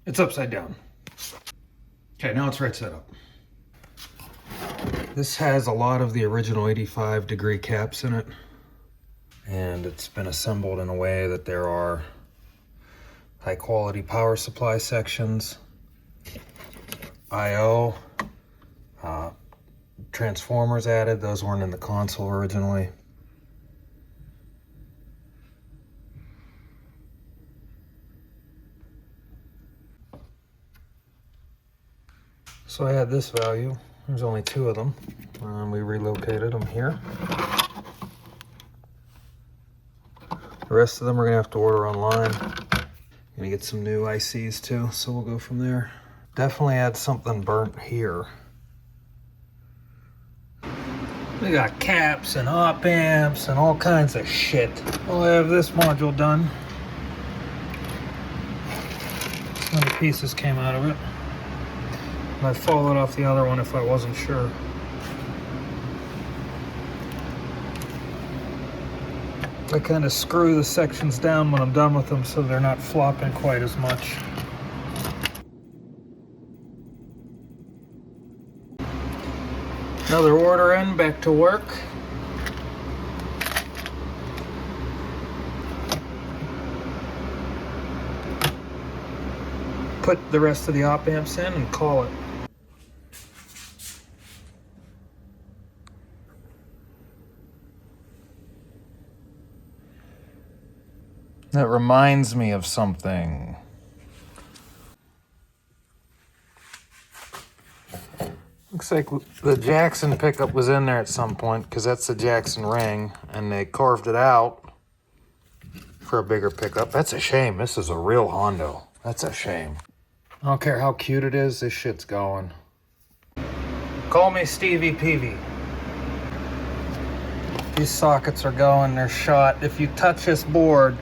It's upside down. Okay, now it's right side up. This has a lot of the original 85-degree caps in it, and it's been assembled in a way that there are high quality power supply sections, I/O, transformers added. Those weren't in the console originally. So I had this value. There's only 2 of them. We relocated them here. The rest of them we're gonna have to order online. Gonna get some new ICs too, so we'll go from there. Definitely had something burnt here. We got caps and op amps and all kinds of shit. We'll have this module done. So many pieces came out of it. I followed off the other one if I wasn't sure. I kind of screw the sections down when I'm done with them so they're not flopping quite as much. Another order in, back to work. Put the rest of the op amps in and call it. That reminds me of something. Looks like the Jackson pickup was in there at some point, because that's the Jackson ring, and they carved it out for a bigger pickup. That's a shame. This is a real Hondo. That's a shame. I don't care how cute it is, this shit's going. Call me Stevie Peavy. These sockets are going, they're shot. If you touch this board,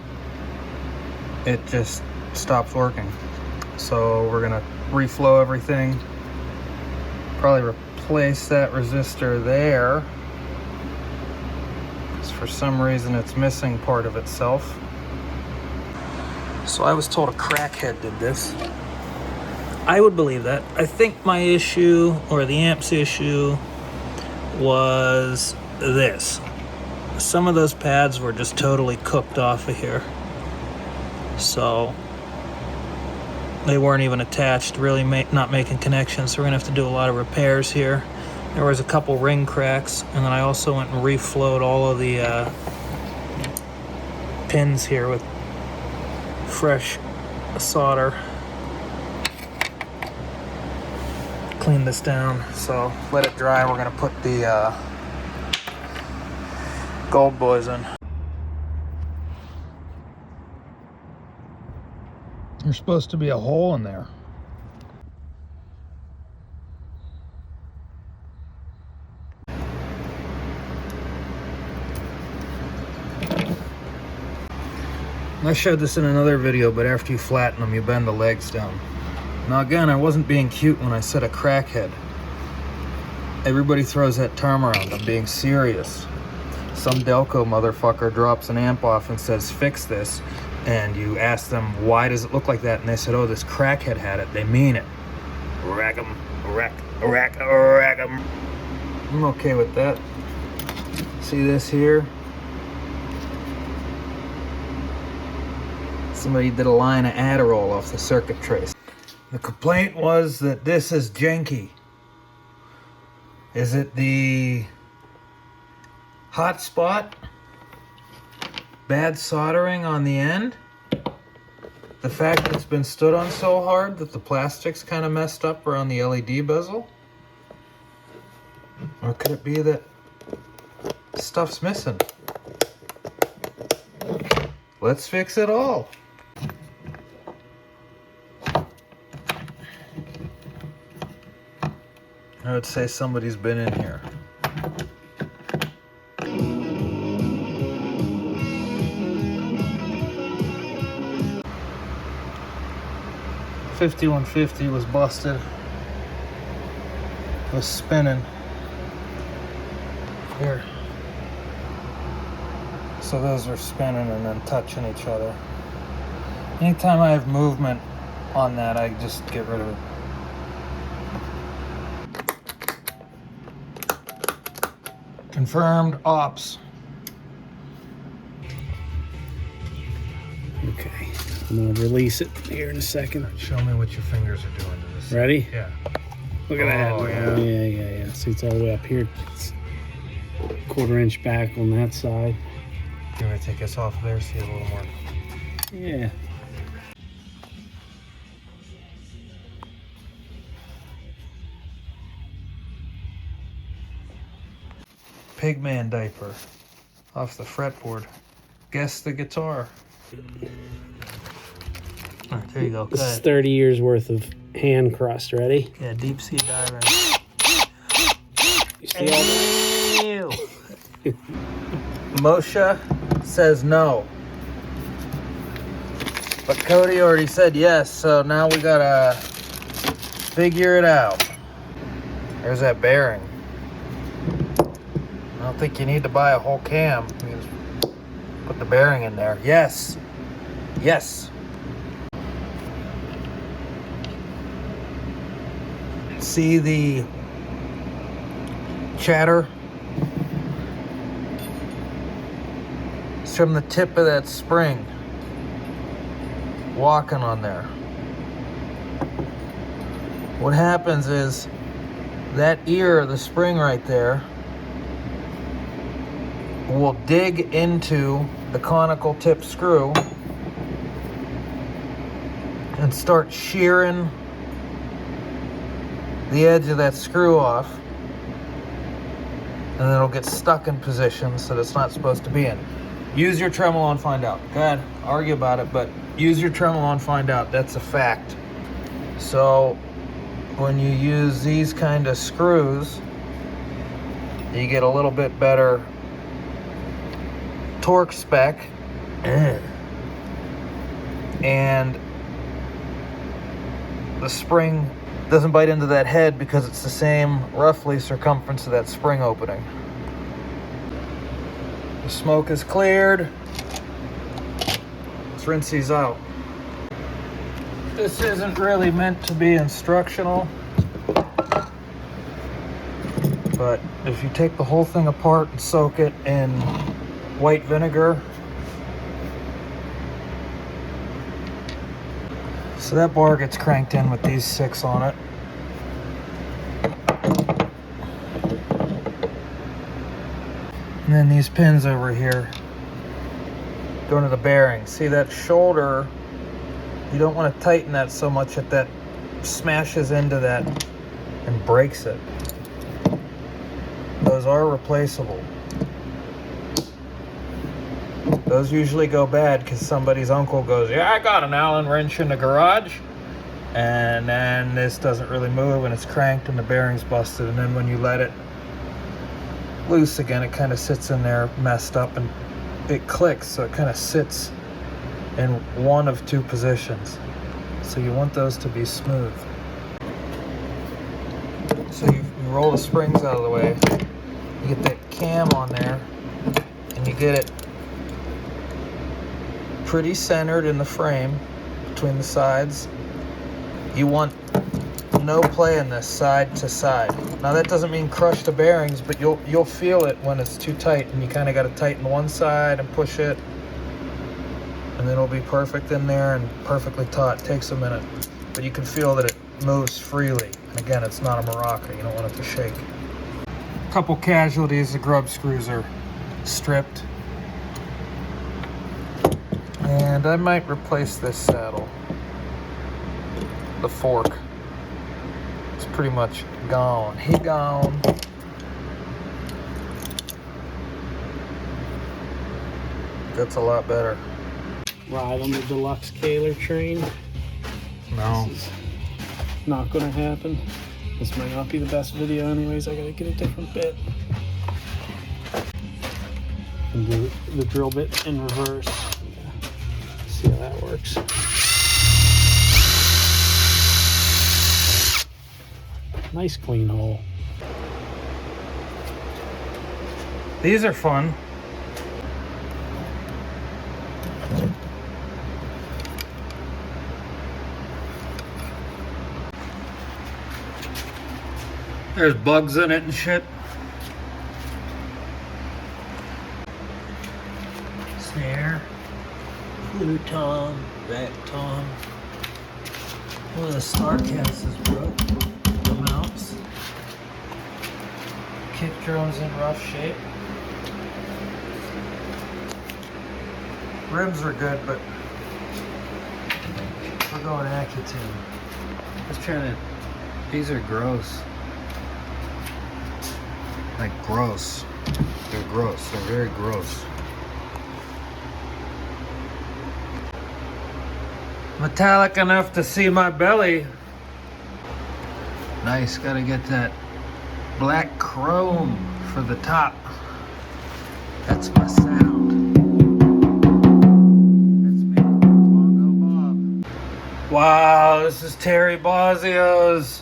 it just stops working. So we're gonna reflow everything. Probably replace that resistor there, because for some reason it's missing part of itself. So I was told a crackhead did this. I would believe that. I think my issue, or the amp's issue, was this. Some of those pads were just totally cooked off of here. So they weren't even attached, really not making connections. So we're gonna have to do a lot of repairs here. There was a couple ring cracks, and then I also went and reflowed all of the pins here with fresh solder. Clean this down, so let it dry. We're gonna put the gold boys in. There's supposed to be a hole in there. I showed this in another video, but after you flatten them, you bend the legs down. Now again, I wasn't being cute when I said a crackhead. Everybody throws that term around. I'm being serious. Some Delco motherfucker drops an amp off and says, fix this. And you ask them, why does it look like that? And they said, oh, this crackhead had it. They mean it. Rack 'em, rack 'em. I'm okay with that. See this here? Somebody did a line of Adderall off the circuit trace. The complaint was that this is janky. Is it the hot spot? Bad soldering on the end? The fact that it's been stood on so hard that the plastic's kind of messed up around the LED bezel? Or could it be that stuff's missing? Let's fix it all. I would say somebody's been in here. $5150 was busted. It was spinning. Here. So those are spinning and then touching each other. Anytime I have movement on that, I just get rid of it. Confirmed ops. Okay, I'm gonna release it here in a second. Show me what your fingers are doing to this. Ready? Yeah. Look at that. Oh, yeah. Yeah. See, it's all the way up here. It's a 1/4 inch back on that side. You want to take this off of there, see a little more. Yeah. Pigman diaper off the fretboard. Guess the guitar. All right, there you go. This is 30 years worth of hand crust. Ready? Yeah, deep sea diving. You see all that? Ew. Moshe says no. But Cody already said yes, so now we gotta figure it out. There's that bearing. I don't think you need to buy a whole cam. You just put the bearing in there. Yes. Yes. See the chatter? It's from the tip of that spring. Walking on there. What happens is that ear of the spring right there will dig into the conical tip screw and start shearing the edge of that screw off, and then it'll get stuck in positions that it's not supposed to be in. Use your tremolo and find out. Go ahead, argue about it, but use your tremolo and find out. That's a fact. So when you use these kind of screws, you get a little bit better torque spec, and the spring doesn't bite into that head because it's the same roughly circumference of that spring opening. The smoke is cleared. Let's rinse these out. This isn't really meant to be instructional, but if you take the whole thing apart and soak it in white vinegar, so that bar gets cranked in with these 6 on it. And then these pins over here go into the bearing. See that shoulder, you don't want to tighten that so much that that smashes into that and breaks it. Those are replaceable. Those usually go bad because somebody's uncle goes, yeah, I got an Allen wrench in the garage. And then this doesn't really move and it's cranked and the bearing's busted. And then when you let it loose again, it kind of sits in there messed up and it clicks. So it kind of sits in one of 2 positions. So you want those to be smooth. So you roll the springs out of the way. You get that cam on there and you get it pretty centered in the frame between the sides. You want no play in this side to side. Now that doesn't mean crush the bearings, but you'll feel it when it's too tight and you kind of got to tighten one side and push it, and then it'll be perfect in there and perfectly taut. It takes a minute, but you can feel that it moves freely. And again, it's not a maraca. You don't want it to shake. A couple casualties, the grub screws are stripped. And I might replace this saddle. The fork. It's pretty much gone. He gone. That's a lot better. Ride on the deluxe Kahler train. No. This is not gonna happen. This might not be the best video anyways. I gotta get a different bit. And do the drill bit in reverse. See how that works. Nice clean hole. These are fun. There's bugs in it and shit. Snare, flute tom, back tom. One of the star casts is broke. The mounts. Kick drum's in rough shape. Rims are good, but we're going Accutune. Just trying to. These are gross. Like gross. They're gross. They're very gross. Metallic enough to see my belly. Nice. Gotta get that black chrome for the top. That's my sound. That's me, Bongo Bob. Wow, this is Terry Bozzio's.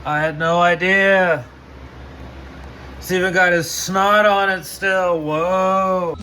I had no idea. It's even got his snot on it still. Whoa.